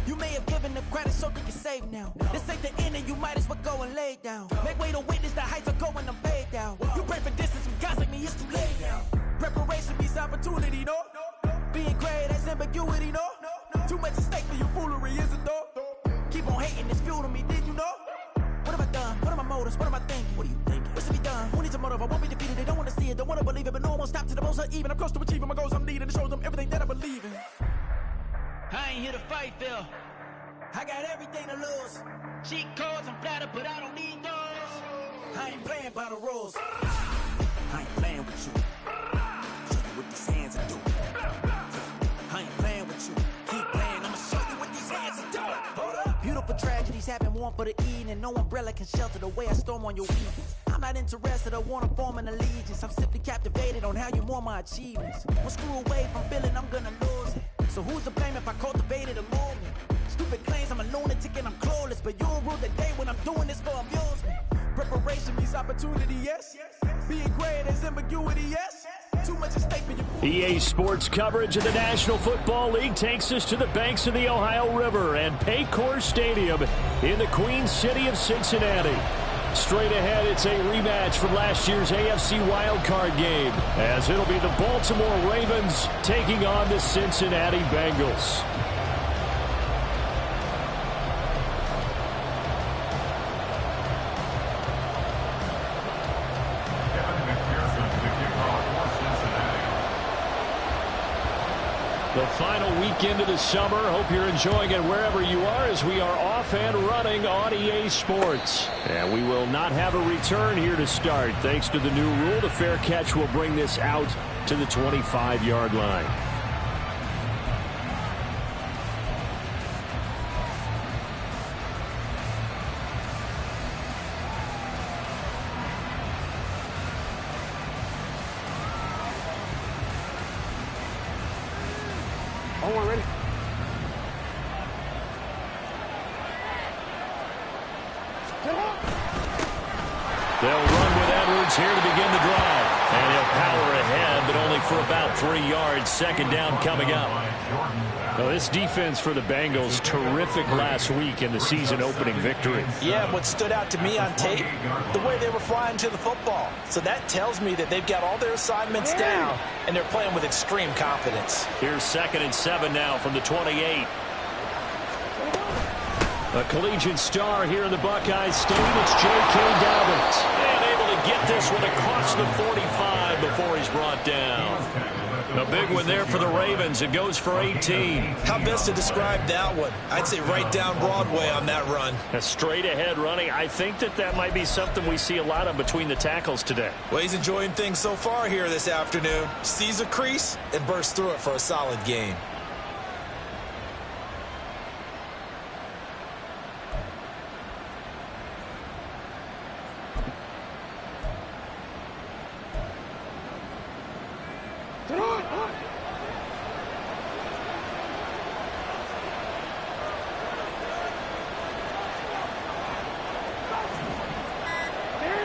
You may have given them credit so they can save now. This ain't the end and you might as well go and lay down. Make way to witness the heights are going to fade down. You pray for distance from guys like me, it's too late now. Preparation beats opportunity, no? Being great, that's ambiguity, no? Too much at stake for your foolery, is it though? Keep on hating, it's fuel to me, did you know? What have I done? What are my motives? What am I thinking? What are you thinking? What's to be done? Who needs a motive? I won't be defeated. They don't want to see it, don't want to believe it, but no one will stop to the most even. I'm close to achieving my goals I'm needing to show them everything that I believe in. I ain't here to fight, Phil. I got everything to lose. Cheat codes, I'm flattered, but I don't need those. I ain't playing by the rules. I ain't playing with you. Show you what these hands are doing. I ain't playing with you. Keep playing, I'ma show you what these hands are doing. Hold up. Beautiful tragedies happen, one for the evening. No umbrella can shelter the way I storm on your weekends. I'm not interested, I wanna form an allegiance. I'm simply captivated on how you more my achievements. One screw away from feeling I'm gonna lose it. So who's to blame if I cultivated a movement? Stupid claims I'm a lunatic and I'm clueless, but you'll rule the day when I'm doing this for amusement. Preparation means opportunity, yes. Being great is ambiguity, yes. Too much at stake for you. EA Sports coverage of the National Football League takes us to the banks of the Ohio River and Paycor Stadium in the Queen City of Cincinnati. Straight ahead, it's a rematch from last year's AFC wildcard game, as it'll be the Baltimore Ravens taking on the Cincinnati Bengals. The final weekend of the summer. Hope you're enjoying it wherever you are as we are off and running on EA Sports. And we will not have a return here to start. Thanks to the new rule, the fair catch will bring this out to the 25-yard line. Oh, we're ready. They'll run with Edwards here to begin the drive. And he'll power ahead, but only for about 3 yards. Second down coming up. Well, this defense for the Bengals, terrific last week in the season-opening victory. Yeah, what stood out to me on tape, the way they were flying to the football. So that tells me that they've got all their assignments down, and they're playing with extreme confidence. Here's 2nd and 7 now from the 28. A collegiate star here in the Buckeye State. It's J.K. Dobbins. And able to get this one across the 45 before he's brought down. A big one there for the Ravens. It goes for 18. How best to describe that one? I'd say right down Broadway on that run. A straight ahead running. I think that might be something we see a lot of between the tackles today. Well, he's enjoying things so far here this afternoon. Sees a crease and bursts through it for a solid gain.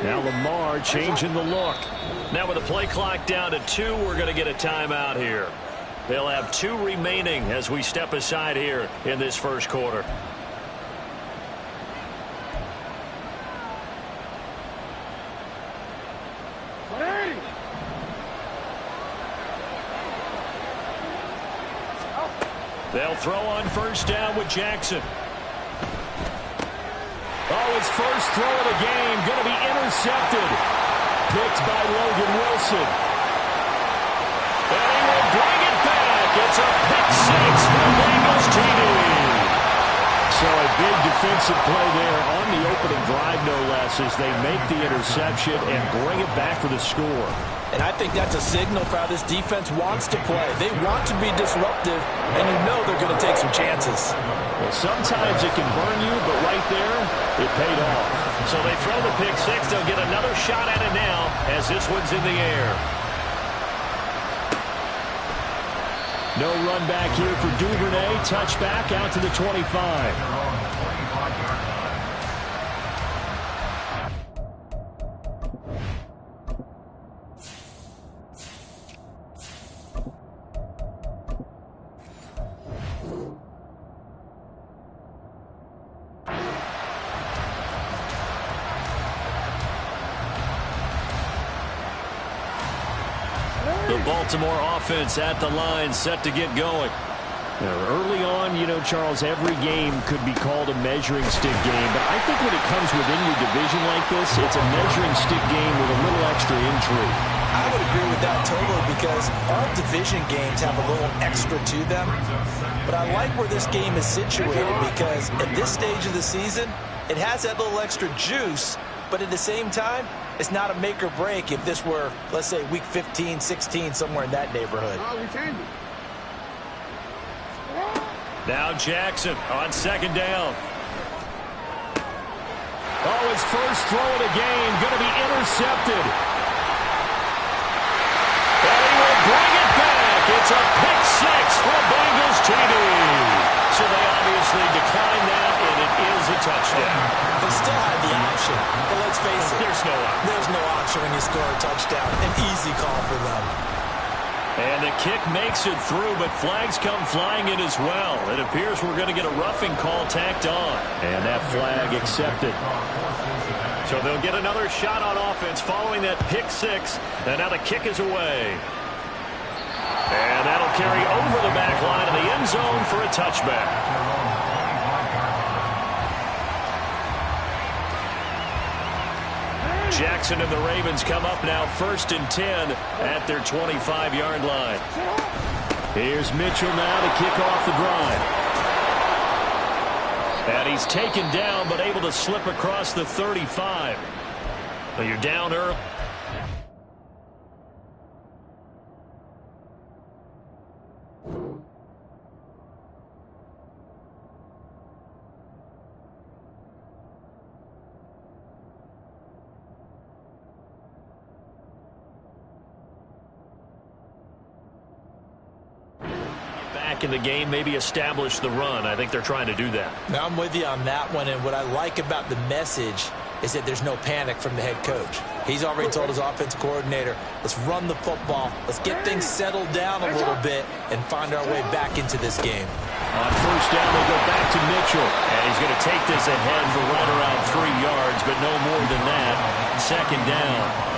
Now Lamar changing the look. Now with the play clock down to 2, we're going to get a timeout here. They'll have 2 remaining as we step aside here in this first quarter. They'll throw on first down with Jackson. Oh, his first throw of the game going to be intercepted. Picked by Logan Wilson. And he will bring it back. It's a pick 6 for Bengals TD. So a big defensive play there on the opening drive, no less, as they make the interception and bring it back for the score. And I think that's a signal for how this defense wants to play. They want to be disruptive, and you know they're going to take some chances. Well, sometimes it can burn you, but right there, it paid off. So they throw the pick 6. They'll get another shot at it now as this one's in the air. No run back here for Duvernay. Touchback out to the 25. The Baltimore offense at the line, set to get going. Early on, you know, Charles, every game could be called a measuring stick game. But I think when it comes within your division like this, it's a measuring stick game with a little extra intrigue. I would agree with that totally because all division games have a little extra to them. But I like where this game is situated because at this stage of the season, it has that little extra juice. But at the same time, it's not a make or break if this were, let's say, week 15, 16, somewhere in that neighborhood. Now Jackson on second down. Oh, his first throw of the game going to be intercepted. And he will bring it back. It's a pick six for Bengals TD. So they obviously declined that, and it is a touchdown. They still had the option, but let's face it. There's no option when you score a touchdown. An easy call for them. And the kick makes it through, but flags come flying in as well. It appears we're going to get a roughing call tacked on. And that flag accepted. So they'll get another shot on offense following that pick six. And now the kick is away. And that'll carry over the back line of the end zone for a touchback. Jackson and the Ravens come up now 1st and 10 at their 25-yard line. Here's Mitchell now to kick off the drive. And he's taken down but able to slip across the 35. Well, you're down early. In the game, maybe establish the run. I think they're trying to do that. Now I'm with you on that one, and what I like about the message is that there's no panic from the head coach. He's already told his offensive coordinator, let's run the football, let's get things settled down a little bit and find our way back into this game. On first down, they go back to Mitchell, and he's going to take this ahead for right around 3 yards, but no more than that. Second down.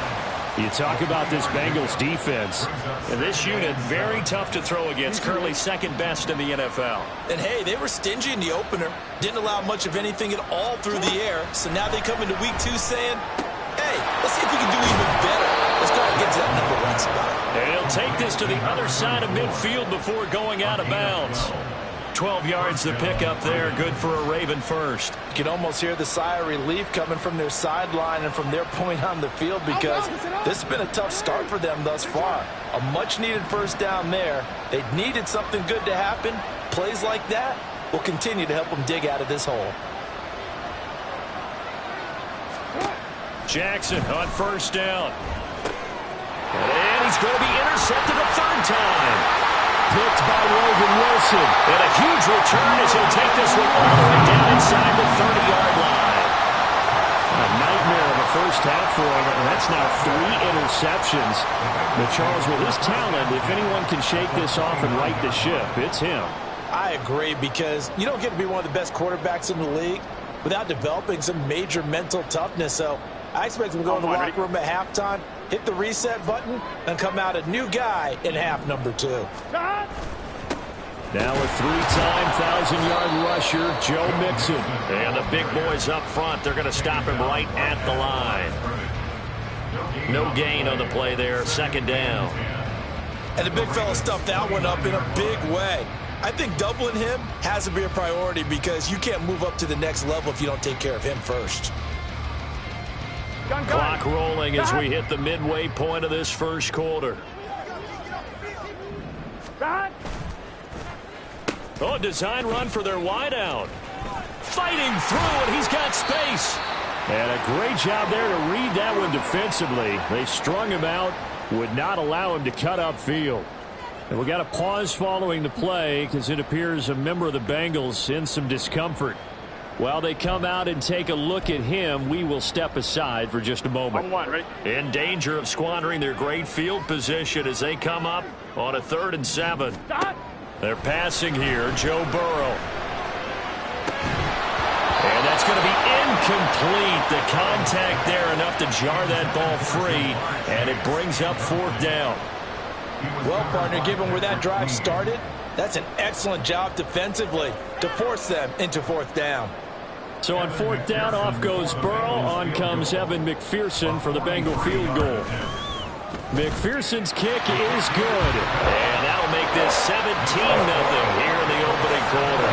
You talk about this Bengals defense. And this unit, very tough to throw against, currently second best in the NFL. And, hey, they were stingy in the opener. Didn't allow much of anything at all through the air. So now they come into week 2 saying, hey, let's see if we can do even better. Let's go and get to that #1 spot. And he'll take this to the other side of midfield before going out of bounds. 12 yards to pick up there. Good for a Raven first. You can almost hear the sigh of relief coming from their sideline and from their point on the field because this has been a tough start for them thus far. A much-needed first down there. They needed something good to happen. Plays like that will continue to help them dig out of this hole. Jackson on first down. And he's going to be intercepted a third time. Picked by Logan Wilson. And a huge return as he'll take this one all the way down inside the 30-yard line. A nightmare of a first half for him, and that's now 3 interceptions. But Charles, with his talent, if anyone can shake this off and right the ship, it's him. I agree because you don't get to be one of the best quarterbacks in the league without developing some major mental toughness. So I expect him to go in the locker room at halftime, hit the reset button, and come out a new guy in half number 2. Now a 3-time 1,000-yard rusher, Joe Mixon. And the big boys up front, they're going to stop him right at the line. No gain on the play there, second down. And the big fella stuffed that one up in a big way. I think doubling him has to be a priority because you can't move up to the next level if you don't take care of him first. Clock rolling as we hit the midway point of this first quarter. Oh, design run for their wideout. Fighting through, and he's got space. And a great job there to read that one defensively. They strung him out, would not allow him to cut upfield. And we got a pause following the play because it appears a member of the Bengals in some discomfort. While they come out and take a look at him, we will step aside for just a moment. In danger of squandering their great field position as they come up on a 3rd and 7. They're passing here, Joe Burrow. And that's going to be incomplete. The contact there enough to jar that ball free, and it brings up 4th down. Well, partner, given where that drive started, that's an excellent job defensively to force them into fourth down. So on fourth down, off goes Burrow. On comes Evan McPherson for the Bengal field goal. McPherson's kick is good. And that'll make this 17-0 here in the opening quarter.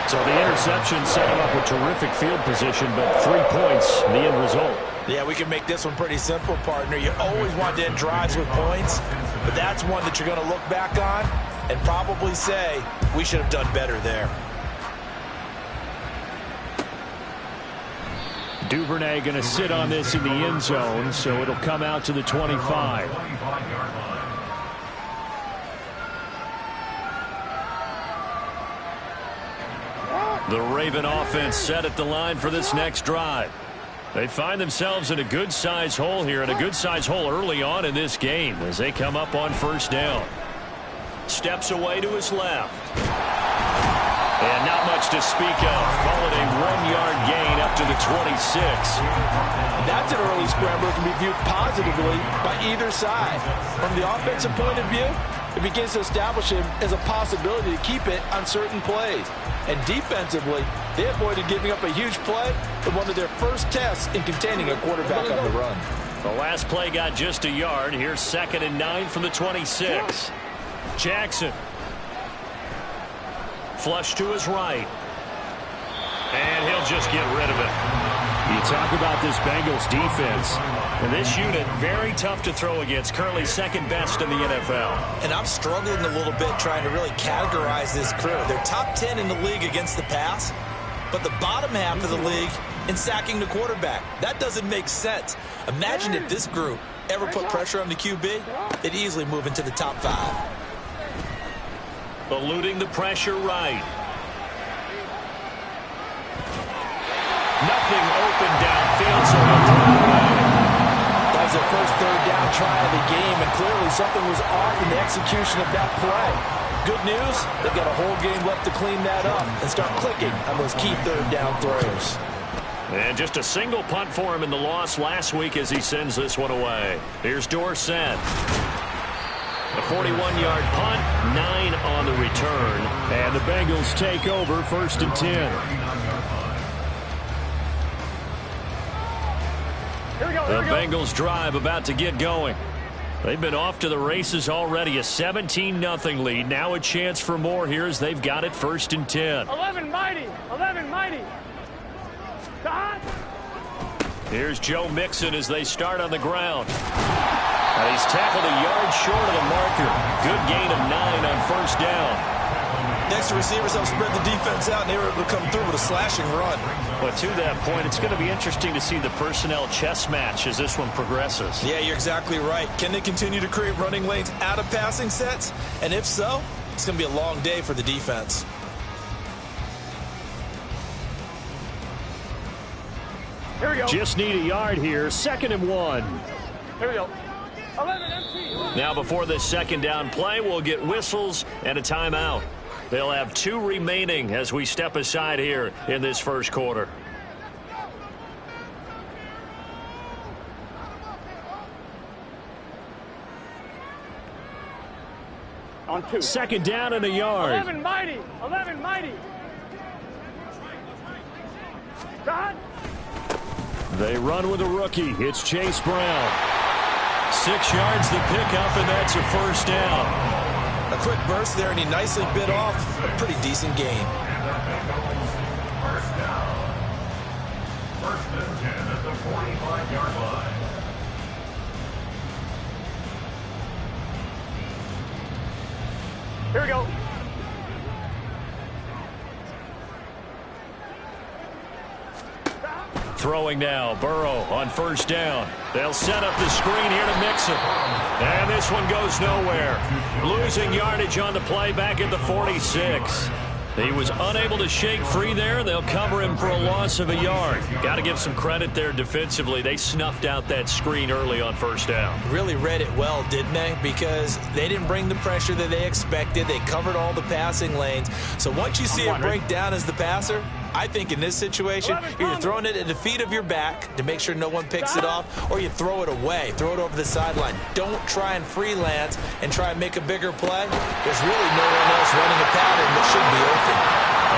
So the interception set him up with terrific field position, but 3 points, the end result. Yeah, we can make this one pretty simple, partner. You always want to end drives with points, but that's one that you're going to look back on and probably say, we should have done better there. Duvernay going to sit on this in the end zone, so it'll come out to the 25. The Raven offense set at the line for this next drive. They find themselves in a good-sized hole here, and a good-sized hole early on in this game as they come up on first down. Steps away to his left. And not much to speak of. Call it a 1-yard gain up to the 26. That's an early scrambler that can be viewed positively by either side. From the offensive point of view, it begins to establish him as a possibility to keep it on certain plays. And defensively, they avoided giving up a huge play in one of their first tests in containing a quarterback on the run. The last play got just a yard. Here's 2nd and 9 from the 26. Jackson. Flush to his right. And he'll just get rid of it. You talk about this Bengals defense. And this unit, very tough to throw against. Currently second best in the NFL. And I'm struggling a little bit trying to really categorize this crew. They're top 10 in the league against the pass, but the bottom half of the league in sacking the quarterback. That doesn't make sense. Imagine if this group ever put pressure on the QB, they'd easily move into the top 5. Eluding the pressure right. Nothing open downfield, so he'll throw it away. That was their first third down try of the game, and clearly something was off in the execution of that play. Good news, they've got a whole game left to clean that up and start clicking on those key third down throws. And just a single punt for him in the loss last week as he sends this one away. Here's Dorsett. A 41-yard punt, 9 on the return. And the Bengals take over 1st and 10. The Bengals drive about to get going. They've been off to the races already. A 17-0 lead. Now a chance for more here as they've got it 1st and 10. 11 mighty. 11 mighty. God. Here's Joe Mixon as they start on the ground. He's tackled a yard short of the marker. Good gain of 9 on first down. Next, the receivers have spread the defense out, and they were able to come through with a slashing run. But to that point, it's going to be interesting to see the personnel chess match as this one progresses. Yeah, you're exactly right. Can they continue to create running lanes out of passing sets? And if so, it's going to be a long day for the defense. Here we go. Just need a yard here. 2nd and 1. Here we go. 11 empty. Now before this second down play, we'll get whistles and a timeout. They'll have 2 remaining as we step aside here in this first quarter. On 2. 2nd down and a yard. 11 mighty. 11 mighty. God. They run with a rookie. It's Chase Brown. 6 yards the pickup, and that's a first down. A quick burst there, and he nicely bit off a pretty decent gain. First down. 1st and 10 at the 45-yard line. Here we go. Throwing now, Burrow on first down. They'll set up the screen here to Mixon. And this one goes nowhere. Losing yardage on the play back at the 46. He was unable to shake free there. They'll cover him for a loss of a yard. Got to give some credit there defensively. They snuffed out that screen early on first down. Really read it well, didn't they? Because they didn't bring the pressure that they expected. They covered all the passing lanes. So once you see it break down as the passer, I think in this situation, you're throwing it at the feet of your back to make sure no one picks it off, or you throw it away, throw it over the sideline. Don't try and freelance and try and make a bigger play. There's really no one else running a pattern that should be open.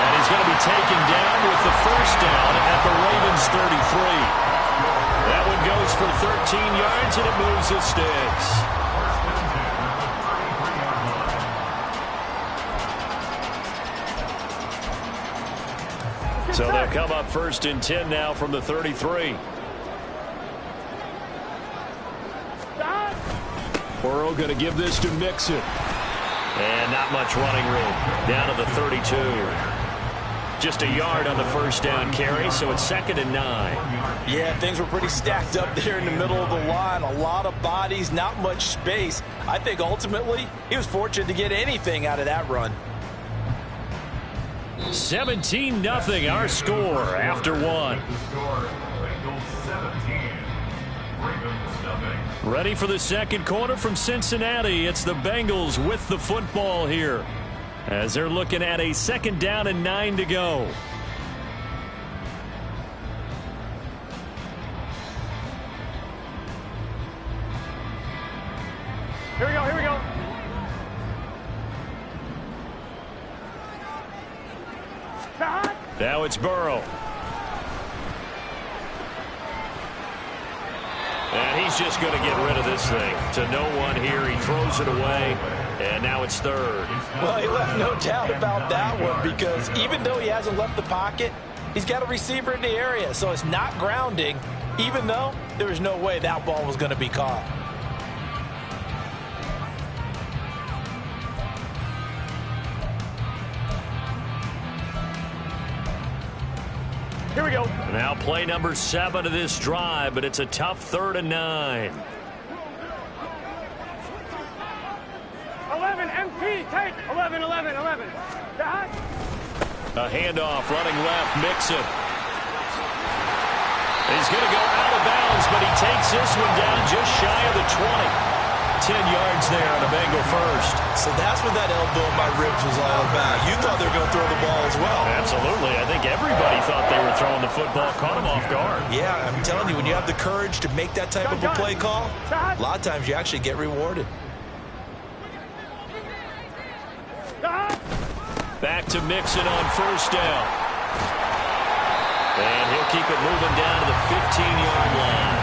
And he's going to be taken down with the first down at the Ravens 33. That one goes for 13 yards, and it moves the sticks. So they'll come up 1st and 10 now from the 33. Burrow going to give this to Mixon. And not much running room. Down to the 32. Just a yard on the first down carry, so it's 2nd and 9. Yeah, things were pretty stacked up there in the middle of the line. A lot of bodies, not much space. I think ultimately he was fortunate to get anything out of that run. 17-0 our score after one. Ready for the second quarter from Cincinnati. It's the Bengals with the football here, as they're looking at a 2nd down and 9 to go. Here we go, here we go. Now it's Burrow. And he's just going to get rid of this thing. To no one here. He throws it away. And now it's 3rd. Well, he left no doubt about that one, because even though he hasn't left the pocket, he's got a receiver in the area. So it's not grounding, even though there was no way that ball was going to be caught. Here we go. Now play number 7 of this drive, but it's a tough 3rd and 9. 11, MP, take. 11, 11, 11. A handoff, running left, Mixon. He's going to go out of bounds, but he takes this one down just shy of the 20. 10 yards there on the Bengal first. So that's what that elbow in my ribs was all about. You thought they were going to throw the ball as well. Absolutely. I think everybody thought they were throwing the football, caught him off guard. Yeah, I'm telling you, when you have the courage to make that type of a play call, a lot of times you actually get rewarded. Back to Mixon on first down. And he'll keep it moving down to the 15-yard line.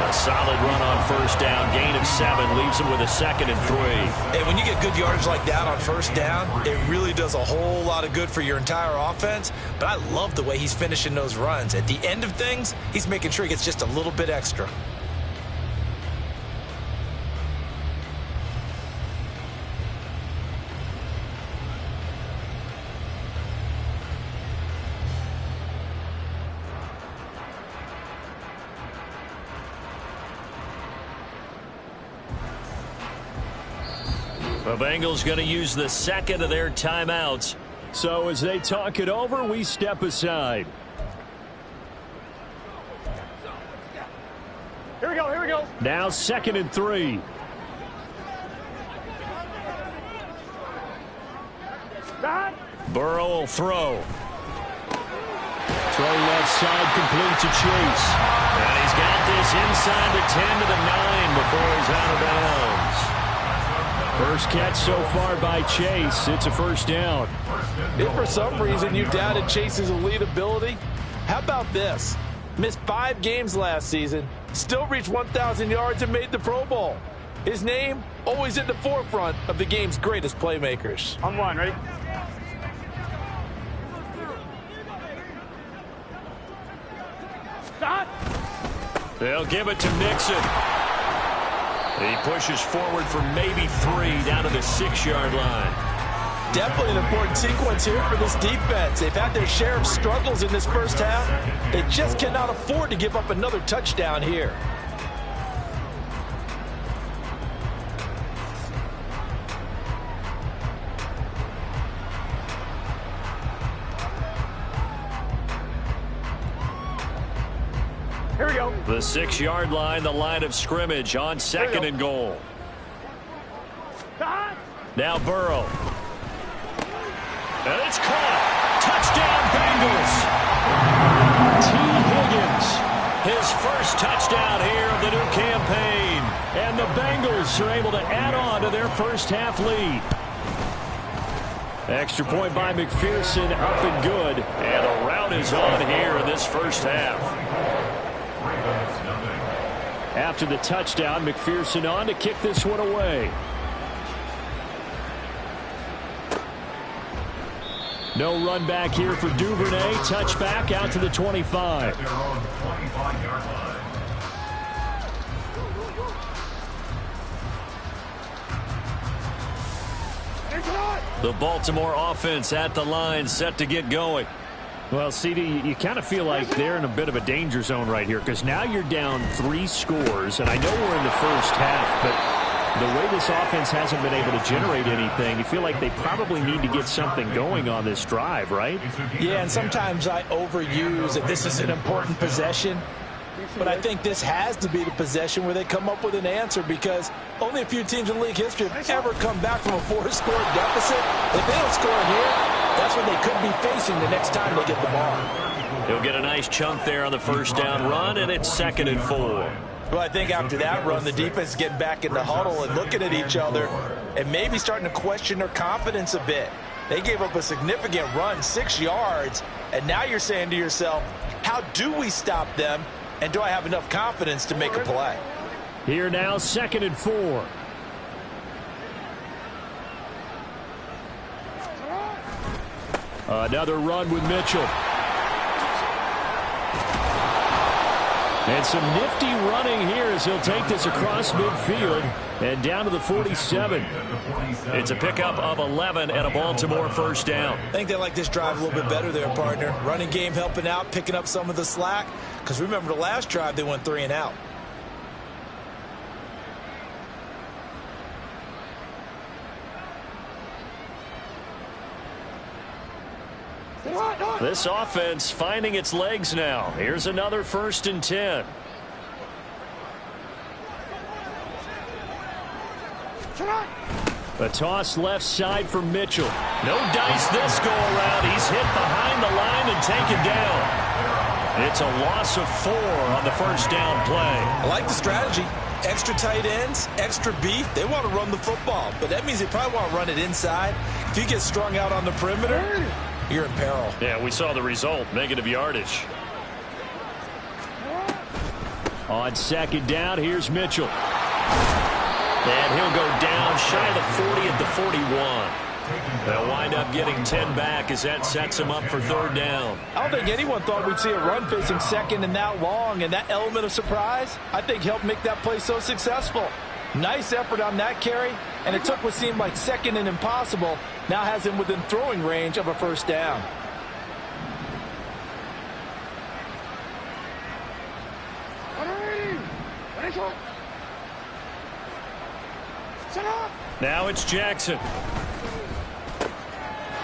A solid run on first down. Gain of 7 leaves him with a 2nd and 3. Hey, when you get good yardage like that on first down, it really does a whole lot of good for your entire offense. But I love the way he's finishing those runs. At the end of things, he's making sure he gets just a little bit extra. The Bengals going to use the 2nd of their timeouts. So as they talk it over, we step aside. Here we go, here we go. Now 2nd and 3. Burrow will throw. Throw left side, complete to Chase. And he's got this inside the 10 to the 9 before he's out of bounds. First catch so far by Chase. It's a first down. If for some reason you doubted Chase's elite ability, how about this? Missed 5 games last season, still reached 1,000 yards and made the Pro Bowl. His name always at the forefront of the game's greatest playmakers. On 1, ready? Stop. They'll give it to Mixon. He pushes forward for maybe 3 down to the 6-yard line. Definitely an important sequence here for this defense. They've had their share of struggles in this first half. They just cannot afford to give up another touchdown here. Here we go. The 6-yard line, the line of scrimmage on 2nd and goal. Now Burrow. And it's caught. Touchdown Bengals. Bucs are able to add on to their first half lead. Extra point by McPherson, up and good. And a rout is on here in this first half. After the touchdown, McPherson on to kick this one away. No run back here for Duvernay. Touchback out to the 25. The Baltimore offense at the line, set to get going. Well, CD, you kind of feel like they're in a bit of a danger zone right here because now you're down 3 scores, and I know we're in the first half, but the way this offense hasn't been able to generate anything, you feel like they probably need to get something going on this drive, right? Yeah, and sometimes I overuse that this is an important possession. But I think this has to be the possession where they come up with an answer because only a few teams in league history have ever come back from a 4-score deficit. If they don't score here, that's what they could be facing the next time they get the ball. He'll get a nice chunk there on the first down run, and it's 2nd and 4. Well, I think after that run, the defense is getting back in the huddle and looking at each other and maybe starting to question their confidence a bit. They gave up a significant run, 6 yards, and now you're saying to yourself, how do we stop them? And do I have enough confidence to make a play? Here now, 2nd and 4. Another run with Mitchell. And some nifty running here as he'll take this across midfield and down to the 47. It's a pickup of 11 and a Baltimore first down. I think they like this drive a little bit better there, partner. Running game helping out, picking up some of the slack. Because remember the last drive, they went 3 and out. This offense finding its legs now. Here's another 1st and 10. A toss left side for Mitchell. No dice this go around. He's hit behind the line and taken down. It's a loss of 4 on the first down play. I like the strategy. Extra tight ends, extra beef. They want to run the football, but that means they probably want to run it inside. If you get strung out on the perimeter, you're in peril. Yeah, we saw the result. Negative yardage. On 2nd down, here's Mitchell. And he'll go down shy of the 40 at the 41. They'll wind up getting 10 back as that sets him up for 3rd down. I don't think anyone thought we'd see a run facing 2nd and that long, and that element of surprise, I think, helped make that play so successful. Nice effort on that carry, and it took what seemed like 2nd and impossible, now has him within throwing range of a first down. Now it's Jackson.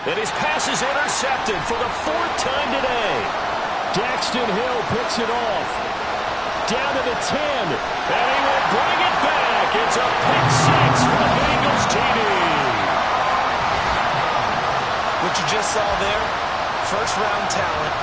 And his pass is intercepted for the 4th time today. Daxton Hill picks it off. Down to the 10. And he will bring it back. It's a pick 6 for the Bengals TD. What you just saw there, first-round talent,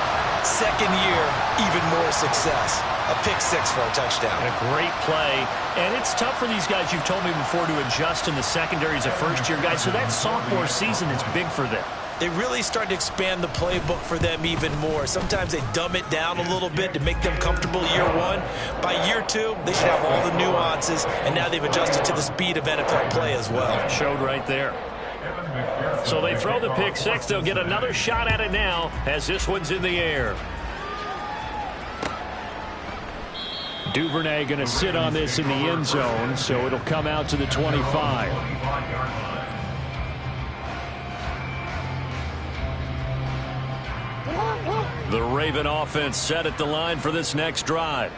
2nd year, even more success. A pick 6 for a touchdown. A great play. And it's tough for these guys, you've told me before, to adjust in the secondary as a first-year guy. So that sophomore season is big for them. They really start to expand the playbook for them even more. Sometimes they dumb it down a little bit to make them comfortable year 1. By year 2, they should have all the nuances, and now they've adjusted to the speed of NFL play as well. Showed right there. So they throw the pick 6. They'll get another shot at it now as this one's in the air. Duvernay going to sit on this in the end zone, so it'll come out to the 25. The Raven offense set at the line for this next drive.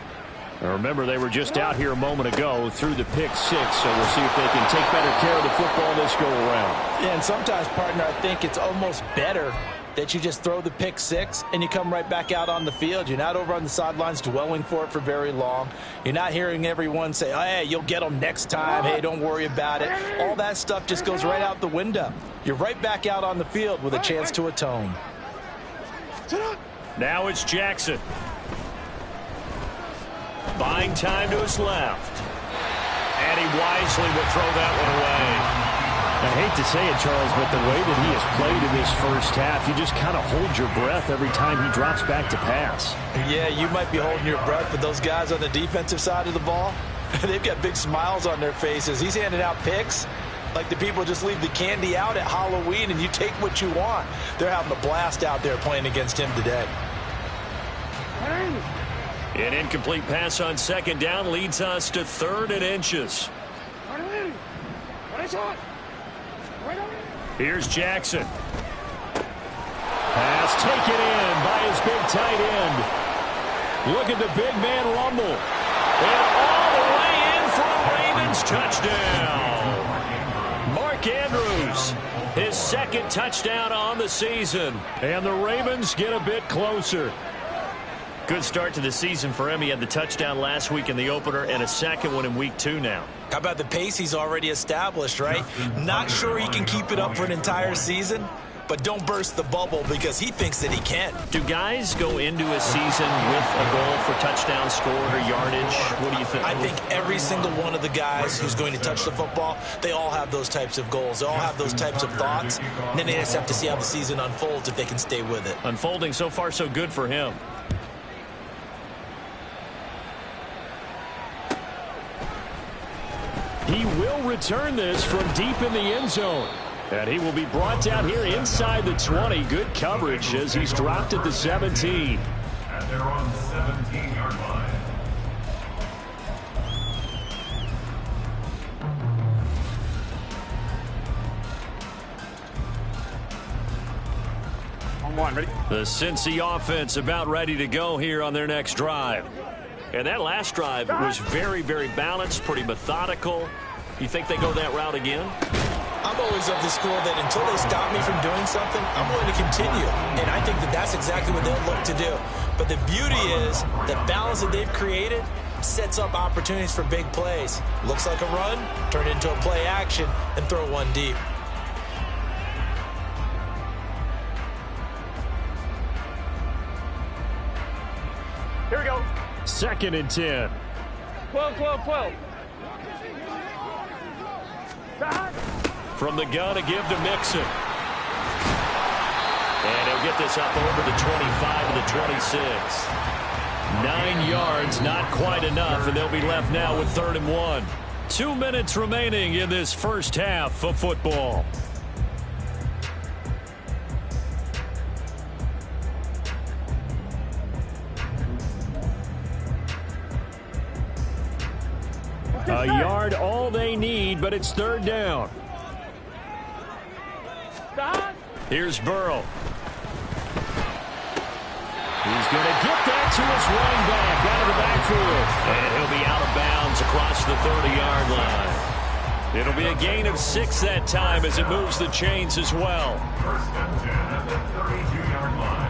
Now remember, they were just out here a moment ago through the pick 6, so we'll see if they can take better care of the football this go around. Yeah, and sometimes, partner, I think it's almost better that you just throw the pick 6 and you come right back out on the field. You're not over on the sidelines dwelling for it for very long. You're not hearing everyone say, oh, hey, you'll get them next time. Hey, don't worry about it. All that stuff just goes right out the window. You're right back out on the field with a chance to atone. Now it's Jackson. Buying time to his left. And And he wisely would throw that one away. I hate to say it, Charles, but the way that he has played in this first half, you just kind of hold your breath every time he drops back to pass. Yeah, you might be holding your breath, but those guys on the defensive side of the ball, they've got big smiles on their faces. He's handing out picks like the people just leave the candy out at Halloween and you take what you want. They're having a blast out there playing against him today. An incomplete pass on second down leads us to 3rd and inches. Here's Jackson. Pass taken in by his big tight end. Look at the big man rumble. And all the way in for a Ravens touchdown. Mark Andrews, his 2nd touchdown on the season. And the Ravens get a bit closer. Good start to the season for him. He had the touchdown last week in the opener and a 2nd one in week 2 now. How about the pace he's already established, right? Not sure he can keep it up for an entire season, but don't burst the bubble because he thinks that he can. Do guys go into a season with a goal for touchdown scored or yardage? What do you think? I think every single one of the guys who's going to touch the football, they all have those types of goals. They all have those types of thoughts. And then they just have to see how the season unfolds if they can stay with it. Unfolding so far so good for him. He will return this from deep in the end zone. And he will be brought down here inside the 20. Good coverage as he's dropped at the 17. And they're on the 17-yard line. On one, ready? The Cincy offense about ready to go here on their next drive. And that last drive was very, very balanced, pretty methodical. You think they go that route again? I'm always of the school that until they stop me from doing something, I'm going to continue. And I think that that's exactly what they'll look to do. But the beauty is the balance that they've created sets up opportunities for big plays. Looks like a run, turn it into a play action, and throw one deep. Here we go. 2nd and 10. 12, 12, 12. From the gun, a give to Mixon. And he'll get this up over the 25 to the 26. 9 yards, not quite enough, and they'll be left now with 3rd and 1. 2 minutes remaining in this first half of football. A yard all they need, but it's 3rd down. Here's Burrow. He's going to get that to his running back out of the backfield. And he'll be out of bounds across the 30-yard line. It'll be a gain of 6 that time as it moves the chains as well. 1st and 10 at the 32-yard line.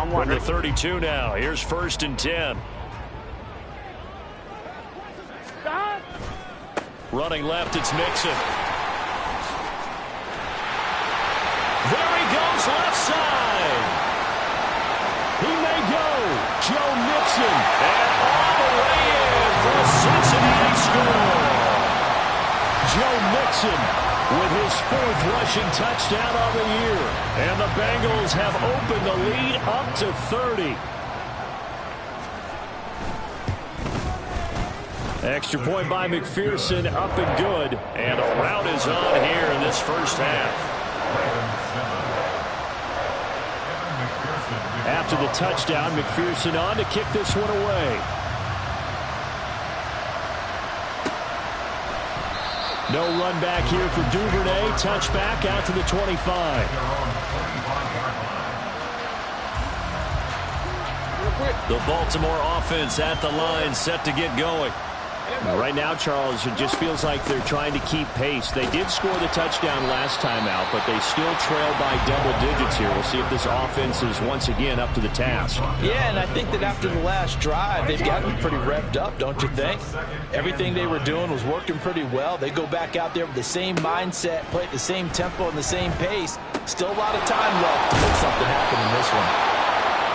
From the 32 now. Here's 1st and 10. Running left, it's Mixon. There he goes, left side. He may go. Joe Mixon. And all the way in for a Cincinnati score. Joe Mixon with his 4th rushing touchdown on the year. And the Bengals have opened the lead up to 30. Extra point by McPherson, up and good. And a rout is on here in this first half. After the touchdown, McPherson on to kick this one away. No run back here for Duvernay. Touchback out to the 25. The Baltimore offense at the line, set to get going. Right now, Charles, it just feels like they're trying to keep pace. They did score the touchdown last time out, but they still trail by double digits here. We'll see if this offense is once again up to the task. Yeah, and I think that after the last drive, they've gotten pretty revved up, don't you think? Everything they were doing was working pretty well. They go back out there with the same mindset, play at the same tempo and the same pace. Still a lot of time left to make something happen in this one.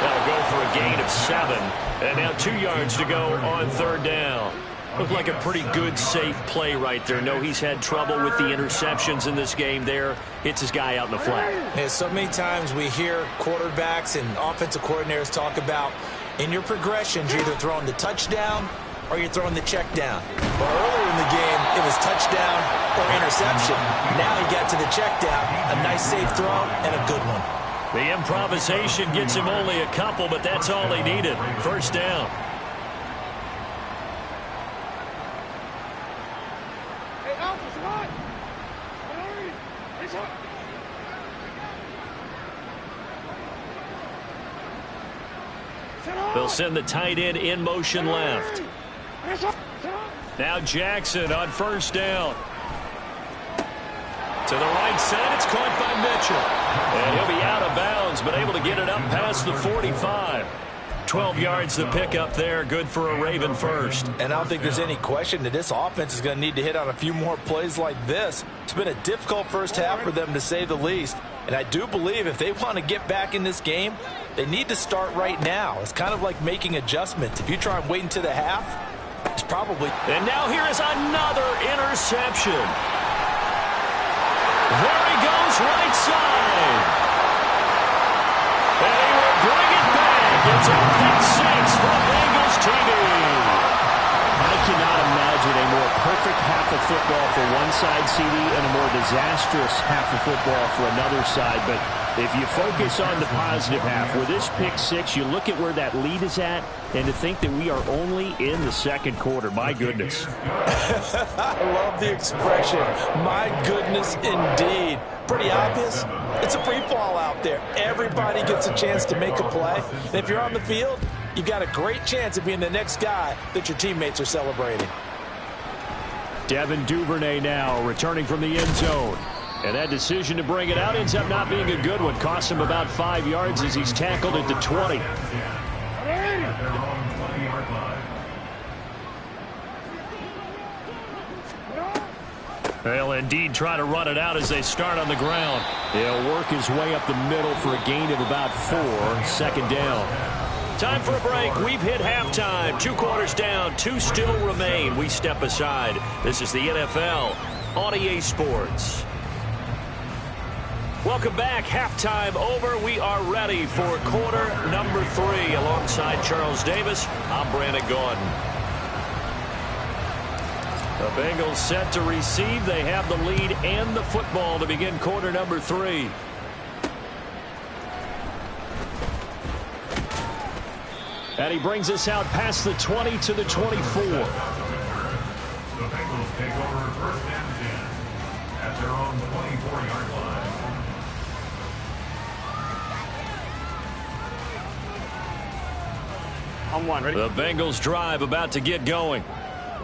That'll go for a gain of 7. And now 2 yards to go on 3rd down. Looked like a pretty good, safe play right there. No, he's had trouble with the interceptions in this game there. Hits his guy out in the flat. Yeah, so many times we hear quarterbacks and offensive coordinators talk about in your progressions, you're either throwing the touchdown or you're throwing the check down. But earlier in the game, it was touchdown or interception. Now he got to the check down, a nice safe throw, and a good one. The improvisation gets him only a couple, but that's all he needed. 1st down. They'll send the tight end in motion left. Now Jackson on 1st down. To the right side, it's caught by Mitchell. And he'll be out of bounds, but able to get it up past the 45. 12 yards to pick up there. Good for a Raven first. And I don't think there's any question that this offense is going to need to hit on a few more plays like this. It's been a difficult first half for them, to say the least. And I do believe if they want to get back in this game, they need to start right now. It's kind of like making adjustments. If you try and wait until the half, it's probably... And now here is another interception. There he goes, right side. And he will bring it back. It's a pick 6 for Bengals TV. I cannot imagine a more perfect half of football for one side, CD, and a more disastrous half of football for another side. But if you focus on the positive half, with this pick 6, you look at where that lead is at, and to think that we are only in the 2nd quarter. My goodness. I love the expression. My goodness, indeed. Pretty obvious. It's a free fall out there. Everybody gets a chance to make a play. And if you're on the field, you've got a great chance of being the next guy that your teammates are celebrating. Devin Duvernay now returning from the end zone. And that decision to bring it out ends up not being a good one. Costs him about 5 yards as he's tackled at the 20. They'll indeed try to run it out as they start on the ground. He'll work his way up the middle for a gain of about 4. 2nd down. Time for a break. We've hit halftime. 2 quarters down. 2 still remain. We step aside. This is the NFL on EA Sports. Welcome back. Halftime over. We are ready for quarter number 3. Alongside Charles Davis, I'm Brandon Gordon. The Bengals set to receive. They have the lead and the football to begin quarter number 3. And he brings us out past the 20 to the 24. The Bengals take over 1st and 10 at their own 24-yard line. On 1, ready? The Bengals drive about to get going.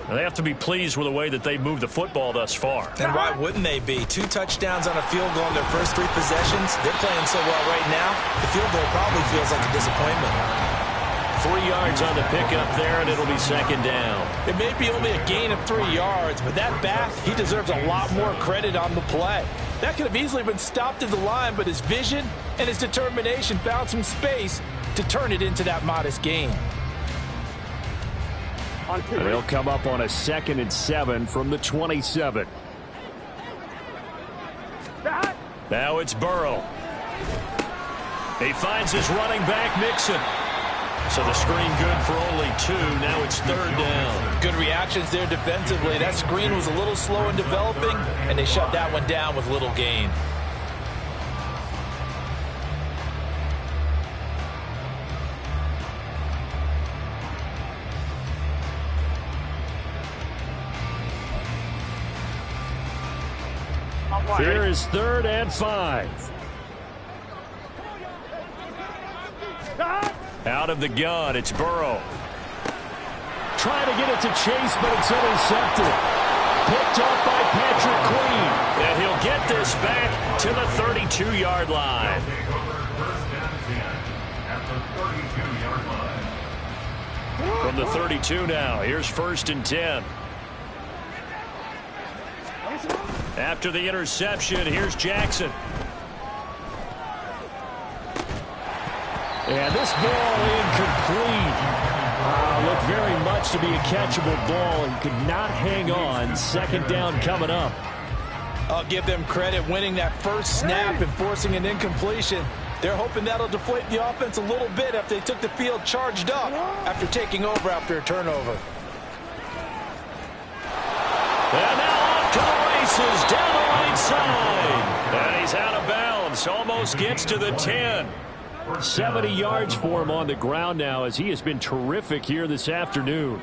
They have to be pleased with the way that they've moved the football thus far. And why wouldn't they be? 2 touchdowns on a field goal in their first 3 possessions. They're playing so well right now, the field goal probably feels like a disappointment. 3 yards on the pickup there, and it'll be 2nd down. It may be only a gain of 3 yards, but that back, he deserves a lot more credit on the play. That could have easily been stopped at the line, but his vision and his determination found some space to turn it into that modest gain. And they'll come up on a 2nd and 7 from the 27. Now it's Burrow. He finds his running back, Mixon. So the screen good for only 2. Now it's 3rd down. Good reactions there defensively. That screen was a little slow in developing, and they shut that one down with little gain. Here is 3rd and 5. Out of the gun, it's Burrow. Trying to get it to Chase, but it's intercepted. Picked up by Patrick Queen. And he'll get this back to the 32-yard line. From the 32 now, here's 1st and 10. After the interception, here's Jackson. And this ball incomplete. Looked very much to be a catchable ball and could not hang on. Second down coming up. I'll give them credit winning that first snap and forcing an incompletion. They're hoping that'll deflate the offense a little bit after they took the field charged up after taking over after a turnover. And now off to the races down the right side. And he's out of bounds. Almost gets to the 10. 70 yards for him on the ground now as he has been terrific here this afternoon.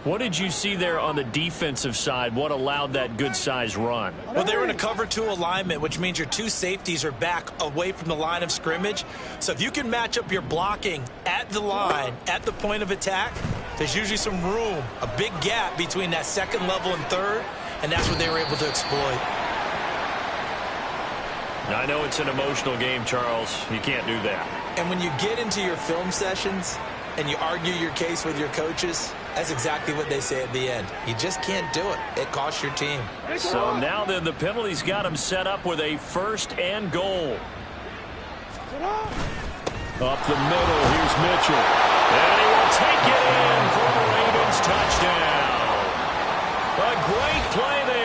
What did you see there on the defensive side? What allowed that good-sized run? Well, they were in a cover 2 alignment, which means your 2 safeties are back away from the line of scrimmage. So if you can match up your blocking at the line, at the point of attack, there's usually some room, a big gap between that second level and third, and that's what they were able to exploit. I know it's an emotional game, Charles. You can't do that. And when you get into your film sessions and you argue your case with your coaches, that's exactly what they say at the end. You just can't do it. It costs your team. So now then, the penalty's got him set up with a 1st and goal. Up the middle, here's Mitchell. And he will take it in for the Ravens touchdown. A great play there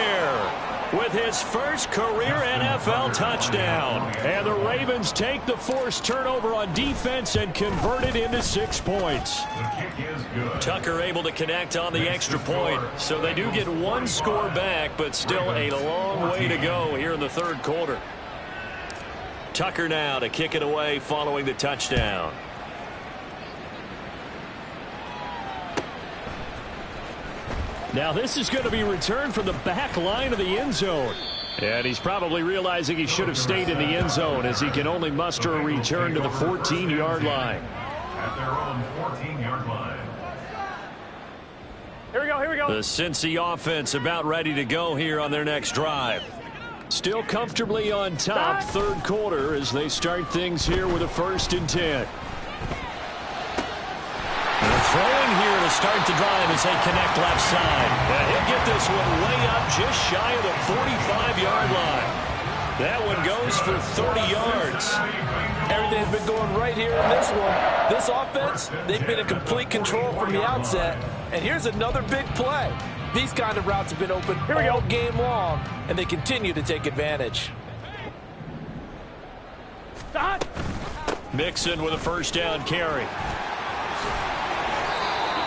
with his first career NFL touchdown. And the Ravens take the forced turnover on defense and convert it into 6 points. Tucker able to connect on the extra point. So they do get 1 score back, but still a long way to go here in the 3rd quarter. Tucker now to kick it away following the touchdown. Now this is going to be returned from the back line of the end zone. And he's probably realizing he should have stayed in the end zone as he can only muster a return to the 14-yard line. At their own 14-yard line. Here we go, here we go. The Cincy offense about ready to go here on their next drive. Still comfortably on top, 3rd quarter as they start things here with a 1st and 10. Throwing here to start the drive as they connect left side. And he'll get this one way up just shy of the 45-yard line. That one goes for 30 yards. Everything's been going right here in this one. This offense, they've been in complete control from the outset. And here's another big play. These kind of routes have been open all game long, and they continue to take advantage. Mixon with a 1st down carry.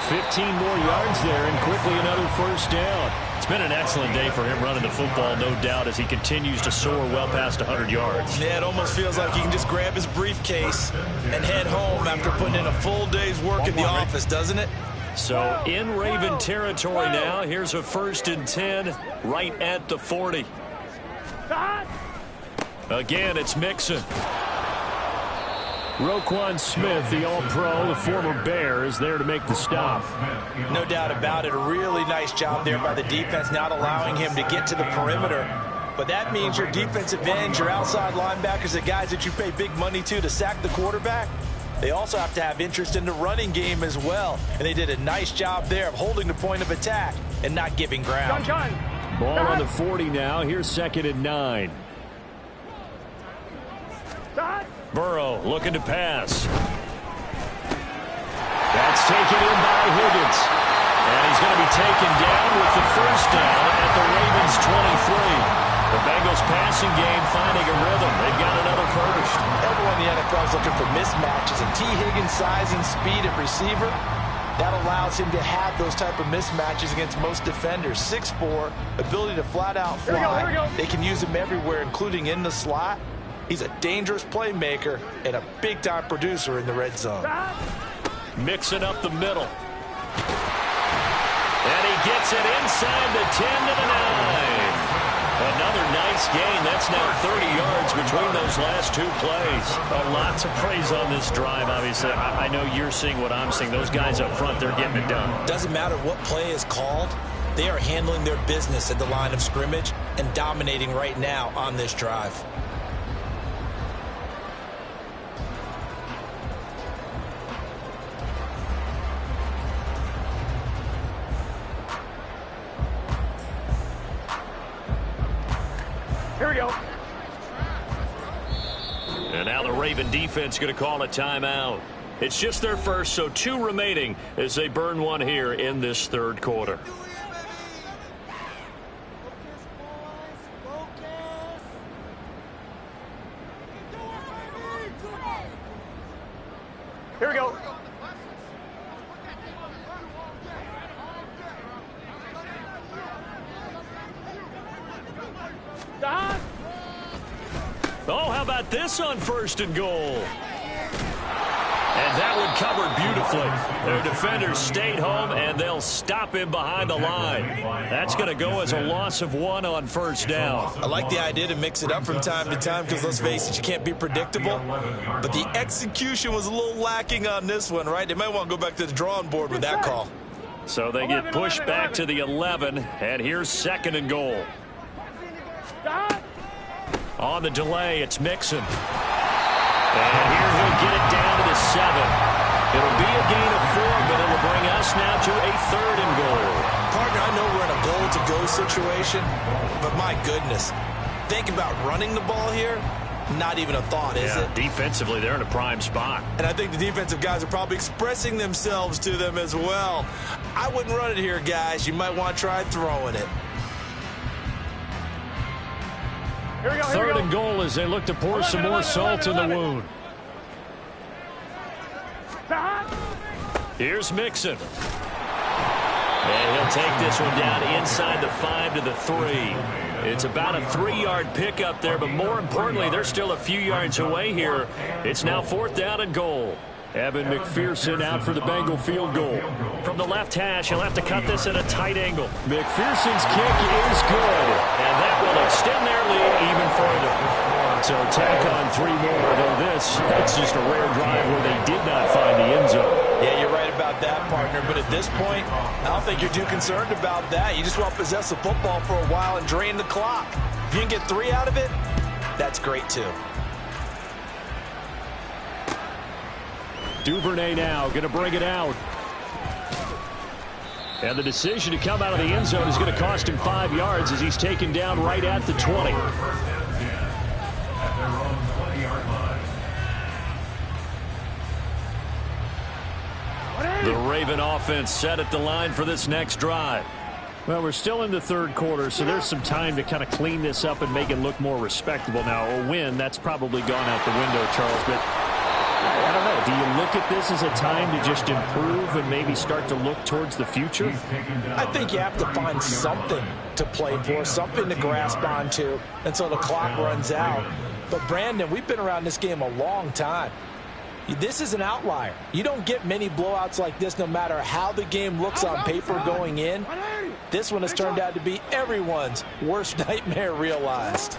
15 more yards there, and quickly another 1st down. It's been an excellent day for him running the football, no doubt, as he continues to soar well past 100 yards. Yeah, it almost feels like he can just grab his briefcase and head home after putting in a full day's work in the office, doesn't it? So in Raven territory now. Here's a 1st and 10 right at the 40. Again, it's Mixon. Roquan Smith, the All-Pro, the former Bear, is there to make the stop. No doubt about it. A really nice job there by the defense, not allowing him to get to the perimeter. But that means your defensive ends, your outside linebackers, the guys that you pay big money to sack the quarterback, they also have to have interest in the running game as well. And they did a nice job there of holding the point of attack and not giving ground. Ball on the 40 now. Here's 2nd and 9. Burrow looking to pass. That's taken in by Higgins. And he's going to be taken down with the 1st down at the Ravens 23. The Bengals passing game finding a rhythm. They've got another 1st. Everyone in the NFL is looking for mismatches, and T. Higgins' size and speed at receiver, that allows him to have those type of mismatches against most defenders. 6'4", ability to flat out fly. Here we go. They can use him everywhere, including in the slot. He's a dangerous playmaker and a big-time producer in the red zone. Mixing up the middle. And he gets it inside the 10 to the 9. Another nice gain. That's now 30 yards between those last 2 plays. Lots of praise on this drive, obviously. I know you're seeing what I'm seeing. Those guys up front, they're getting it done. Doesn't matter what play is called. They are handling their business at the line of scrimmage and dominating right now on this drive. Here we go. And Now the Raven defense going to call a timeout. It's just their first, so 2 remaining as they burn one here in this third quarter. Here we go. Oh, how about this on 1st and goal? And that one covered beautifully. Their defenders stayed home, and they'll stop him behind the line. That's going to go as a loss of 1 on 1st down. I like the idea to mix it up from time to time because, let's face it, you can't be predictable. But the execution was a little lacking on this one, right? They might want to go back to the drawing board with that call. So they get pushed back to the 11, and here's 2nd and goal. On the delay, it's Mixon. And here he'll get it down to the 7. It'll be a gain of 4, but it'll bring us now to a 3rd and goal. Partner, I know we're in a goal-to-go situation, but my goodness, think about running the ball here. Not even a thought, is it? Defensively, they're in a prime spot. And I think the defensive guys are probably expressing themselves to them as well. I wouldn't run it here, guys. You might want to try throwing it. Here we go. 3rd and goal as they look to pour some more salt in the wound. Here's Mixon. And he'll take this one down inside the 5 to the 3. It's about a 3-yard pickup there, but more importantly, they're still a few yards away here. It's now 4th down and goal. Evan McPherson out for the Bengal field goal. From the left hash, he'll have to cut this at a tight angle. McPherson's kick is good, and that will extend their lead even further. So tack on 3 more, though it's just a rare drive where they did not find the end zone. Yeah, you're right about that, partner. But at this point, I don't think you're too concerned about that. You just want to possess the football for a while and drain the clock. If you can get 3 out of it, that's great, too. Duvernay now going to bring it out. And the decision to come out of the end zone is going to cost him 5 yards as he's taken down right at the 20. The Raven offense set at the line for this next drive. Well, we're still in the third quarter, so there's some time to kind of clean this up and make it look more respectable. Now, a win, that's probably gone out the window, Charles, but I don't know. Do you look at this as a time to just improve and maybe start to look towards the future? I think you have to find something to play for, something to grasp onto until the clock runs out. But, Brandon, we've been around this game a long time. This is an outlier. You don't get many blowouts like this no matter how the game looks on paper going in. This one has turned out to be everyone's worst nightmare realized.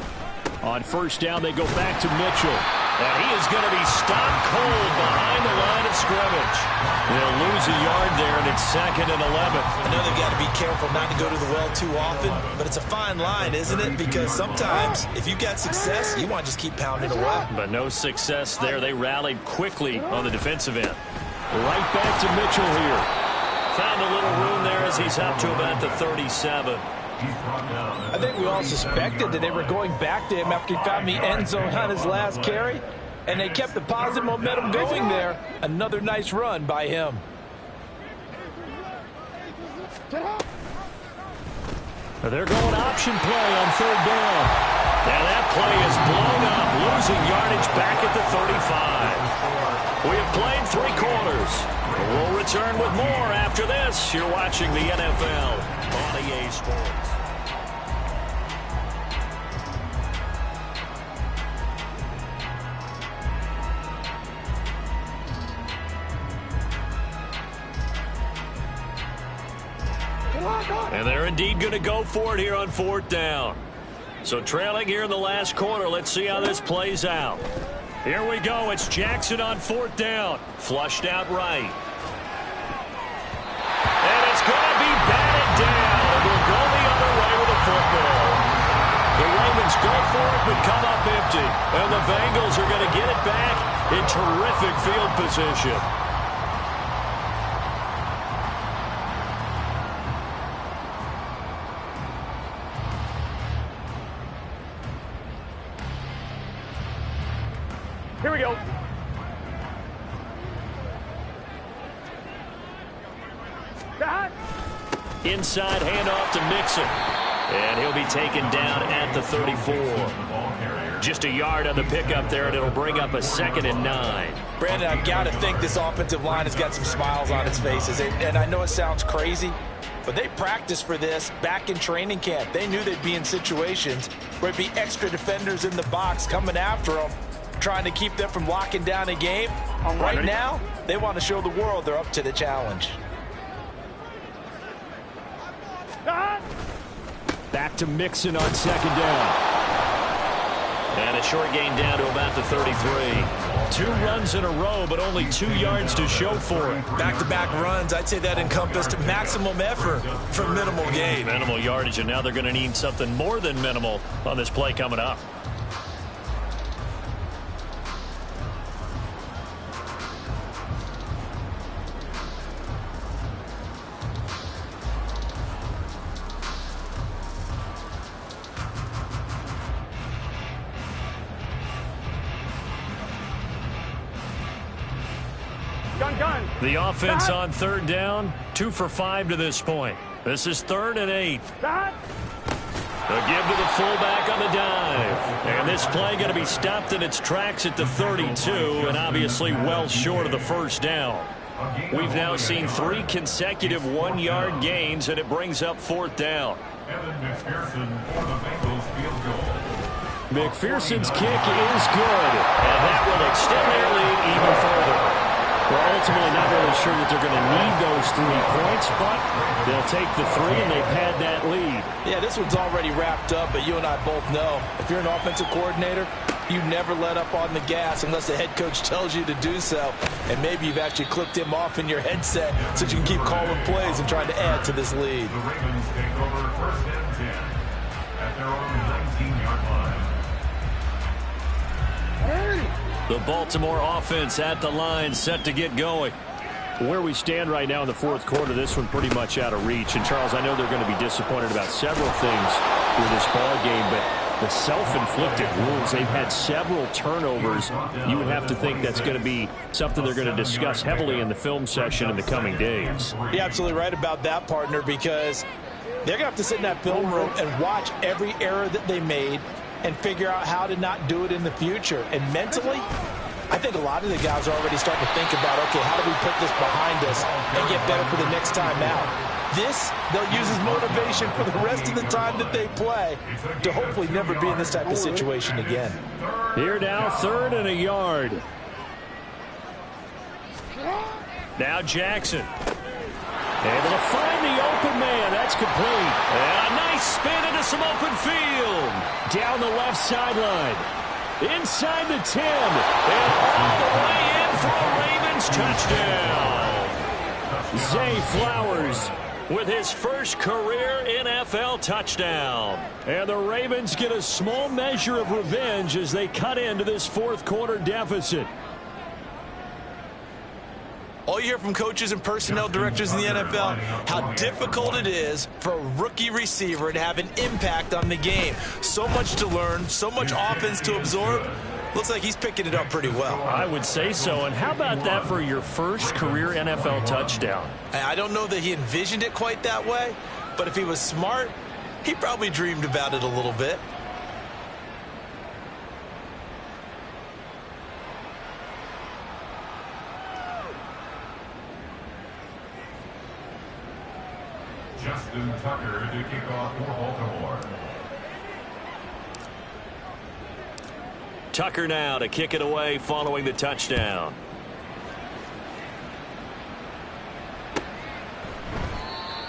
On 1st down, they go back to Mitchell. And he is going to be stopped cold behind the line of scrimmage. They'll lose a yard there, and it's 2nd and 11. I know they've got to be careful not to go to the well too often, but it's a fine line, isn't it? Because sometimes, if you got success, you want to just keep pounding away. But no success there. They rallied quickly on the defensive end. Right back to Mitchell here. Found a little room there as he's up to about the 37. I think we all suspected that they were going back to him after he found the end zone on his last carry, and they kept the positive momentum going there. Another nice run by him. They're going option play on 3rd down. And that play is blown up, losing yardage back at the 35. We have played 3 quarters. We'll return with more after this. You're watching the NFL on EA Sports. And they're indeed going to go for it here on 4th down. So trailing here in the last quarter, let's see how this plays out. Here we go. It's Jackson on 4th down. Flushed out right. And it's going to be batted down. We'll go the other way with the football. The Ravens go for it but come up empty. And the Bengals are going to get it back in terrific field position. Here we go. Inside handoff to Mixon. And he'll be taken down at the 34. Just a yard on the pickup there, and it'll bring up a 2nd and 9. Brandon, I've got to think this offensive line has got some smiles on its faces. And I know it sounds crazy, but they practiced for this back in training camp. They knew they'd be in situations where it'd be extra defenders in the box coming after them, trying to keep them from locking down a game. Right now, they want to show the world they're up to the challenge. Back to Mixon on 2nd down. And a short gain down to about the 33. 2 runs in a row, but only 2 yards to show for it. Back-to-back runs, I'd say that encompassed maximum effort for minimal gain. Minimal yardage, and now they're going to need something more than minimal on this play coming up. The offense on 3rd down, 2 for 5 to this point. This is 3rd and 8. A give to the fullback on the dive. And this play going to be stopped in its tracks at the 32, and obviously well short of the 1st down. We've now seen 3 consecutive 1-yard gains, and it brings up 4th down. McPherson's kick is good, and that will extend their lead even further. We're ultimately not really sure that they're going to need those 3 points, but they'll take the 3 and they pad that lead. Yeah, this one's already wrapped up, but you and I both know if you're an offensive coordinator, you never let up on the gas unless the head coach tells you to do so. And maybe you've actually clicked him off in your headset so you can keep calling plays and trying to add to this lead. The Ravens take over 1st and 10 at their own 19-yard line. The Baltimore offense at the line, set to get going. Where we stand right now in the 4th quarter, this one pretty much out of reach. And, Charles, I know they're going to be disappointed about several things with this ball game, but the self-inflicted wounds, they've had several turnovers. You would have to think that's going to be something they're going to discuss heavily in the film session in the coming days. You're absolutely right about that, partner, because they're going to have to sit in that film room and watch every error that they made and figure out how to not do it in the future. And mentally, I think a lot of the guys are already starting to think about, okay, how do we put this behind us and get better for the next time out? This, they'll use as motivation for the rest of the time that they play to hopefully never be in this type of situation again. Here now, 3rd and a yard. Now Jackson. Able to find the open man. That's complete. And a nice spin into some open field. Down the left sideline. Inside the 10. And all the way in for a Ravens touchdown. Zay Flowers with his first career NFL touchdown. And the Ravens get a small measure of revenge as they cut into this 4th quarter deficit. All you hear from coaches and personnel directors in the NFL, how difficult it is for a rookie receiver to have an impact on the game. So much to learn, so much offense to absorb. Looks like he's picking it up pretty well. I would say so. And how about that for your first career NFL touchdown? I don't know that he envisioned it quite that way, but if he was smart, he probably dreamed about it a little bit. Justin Tucker to kick off for Baltimore. Tucker now to kick it away following the touchdown.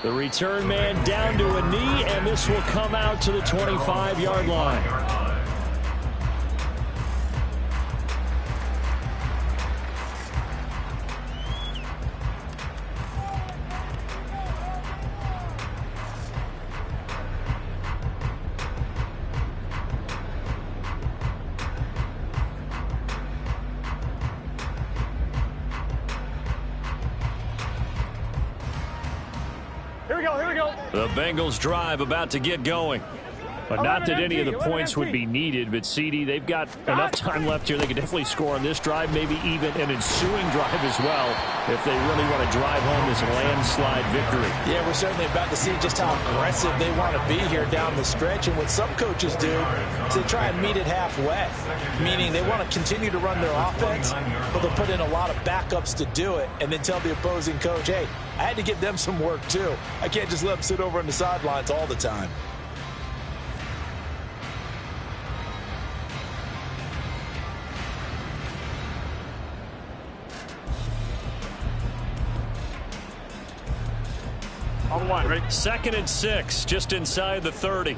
The return man down to a knee, and this will come out to the 25-yard line. Here we go. The Bengals drive about to get going. But not that any of the points would be needed, but CD, they've got enough time left here. They could definitely score on this drive, maybe even an ensuing drive as well, if they really want to drive home this landslide victory. Yeah, we're certainly about to see just how aggressive they want to be here down the stretch. And what some coaches do is they try and meet it halfway, meaning they want to continue to run their offense, but they'll put in a lot of backups to do it, and then tell the opposing coach, hey, I had to give them some work too. I can't just let them sit over on the sidelines all the time. On one, ready? 2nd and 6, just inside the 30.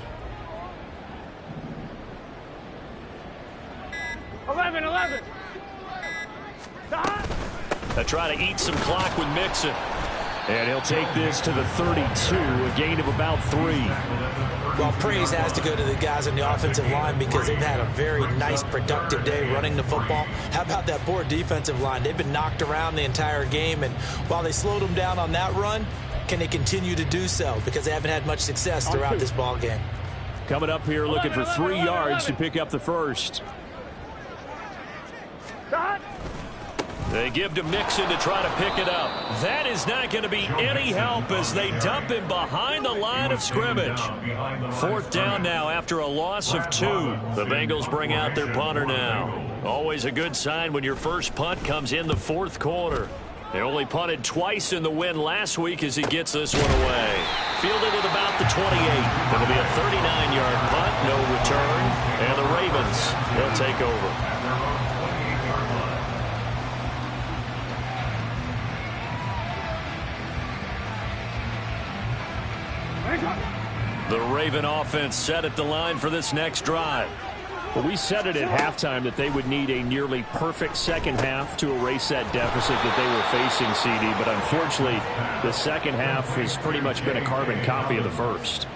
11. They try to eat some clock with Mixon. And he'll take this to the 32, a gain of about 3. Well, praise has to go to the guys on the offensive line because they've had a very nice, productive day running the football. How about that poor defensive line? They've been knocked around the entire game, and while they slowed them down on that run, can they continue to do so? Because they haven't had much success throughout this ball game. Coming up here looking for 3 yards to pick up the first. They give to Mixon to try to pick it up. That is not going to be any help as they dump him behind the line of scrimmage. 4th down now after a loss of 2. The Bengals bring out their punter now. Always a good sign when your first punt comes in the 4th quarter. They only punted twice in the win last week as he gets this one away. Fielded at about the 28. It'll be a 39-yard punt, no return. And the Ravens, they'll take over. The Raven offense set at the line for this next drive. Well, we said it at halftime that they would need a nearly perfect second half to erase that deficit that they were facing, CD. But unfortunately, the second half has pretty much been a carbon copy of the first.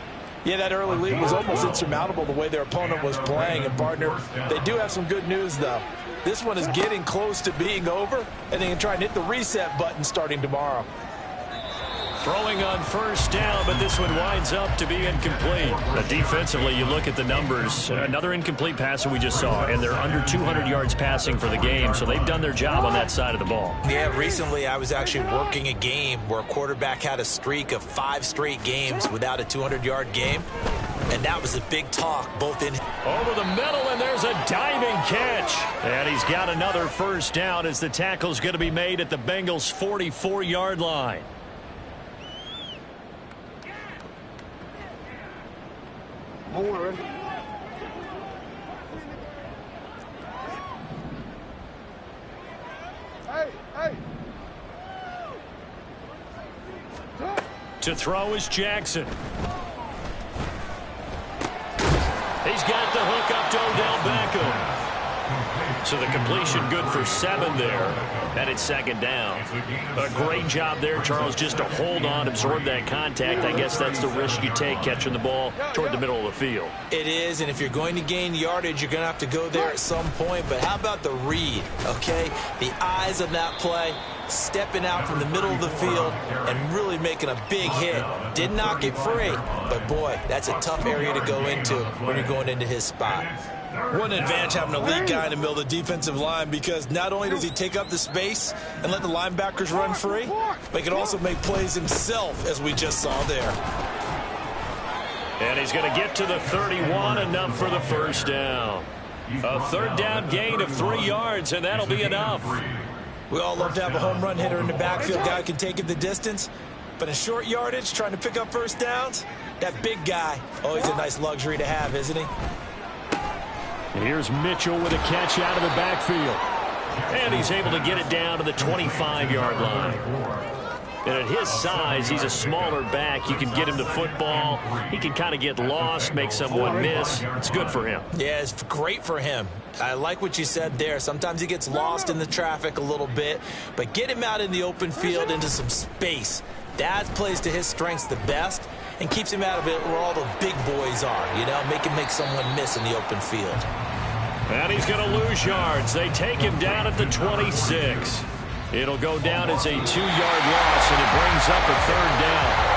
Yeah, that early lead was almost insurmountable the way their opponent was playing. And, partner, they do have some good news, though. This one is getting close to being over, and they can try and hit the reset button starting tomorrow. Throwing on 1st down, but this one winds up to be incomplete. Defensively, you look at the numbers. Another incomplete pass that we just saw, and they're under 200 yards passing for the game, so they've done their job on that side of the ball. Yeah, recently I was actually working a game where a quarterback had a streak of 5 straight games without a 200-yard game, and that was a big talk, both in... Over the middle, and there's a diving catch. And he's got another 1st down as the tackle's going to be made at the Bengals' 44-yard line. To throw is Jackson. He's got the hook up to Odell Beckham. So the completion good for 7 there. And it's 2nd down. A great job there, Charles, just to hold on, absorb that contact. I guess that's the risk you take catching the ball toward the middle of the field. It is, and if you're going to gain yardage, you're going to have to go there at some point. But how about the read, okay? The eyes of that play, stepping out from the middle of the field and really making a big hit. Did not get free, but boy, that's a tough area to go into when you're going into his spot. One advantage having a lead guy in the middle of the defensive line, because not only does he take up the space and let the linebackers run free, but he can also make plays himself, as we just saw there. And he's going to get to the 31, enough for the 1st down. A 3rd down gain of 3 yards, and that'll be enough. We all love to have a home run hitter in the backfield, guy who can take it the distance. But in short yardage, trying to pick up 1st downs, that big guy, always a nice luxury to have, isn't he? Here's Mitchell with a catch out of the backfield. And he's able to get it down to the 25-yard line. And at his size, he's a smaller back. You can get him to football. He can kind of get lost, make someone miss. It's good for him. Yeah, it's great for him. I like what you said there. Sometimes he gets lost in the traffic a little bit, but get him out in the open field into some space. That plays to his strengths the best and keeps him out of it where all the big boys are, you know, make him make someone miss in the open field. And he's going to lose yards. They take him down at the 26. It'll go down as a 2-yard loss, and it brings up a 3rd down.